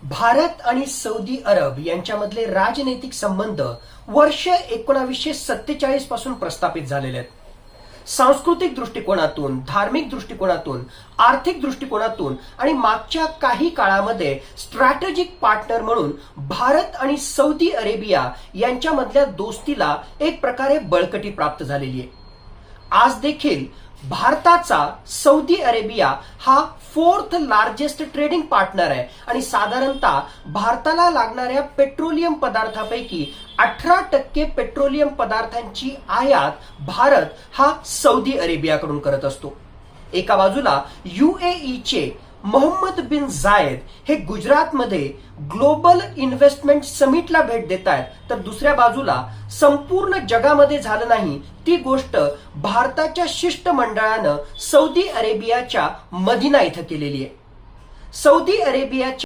भारत आणि सौदी अरब यांच्यामधले राजनैतिक संबंध वर्ष 1947 पासून प्रस्थापित झालेले आहेत. सांस्कृतिक दृष्टिकोनातून, धार्मिक दृष्टिकोनातून, आर्थिक दृष्टिकोनातून आणि मागच्या काही काळामध्ये स्ट्रॅटेजिक पार्टनर म्हणून भारत आणि सौदी अरेबिया यांच्यामधल्या दोस्तीला एक प्रकारे बळकटी प्राप्त झालेली आहे. आज देखील भारताचा सौदी अरेबिया हा 4th लार्जेस्ट ट्रेडिंग पार्टनर आहे आणि साधारणतः भारताला लागणाऱ्या पेट्रोलियम पदार्थापैकी 18% पेट्रोलियम पदार्थांची आयात भारत हा सौदी अरेबियाकडून करत असतो. एका बाजूला UAEचे मोहम्मद बिन जायद हे गुजरातमध्ये ग्लोबल इन्व्हेस्टमेंट समिटला भेट देत आहेत, तर दुसऱ्या बाजूला संपूर्ण जगामध्ये झालं नाही ती गोष्ट भारताच्या शिष्टमंडळानं सौदी अरेबियाच्या मदिना इथं केलेली आहे. सौदी अरेबियाच्या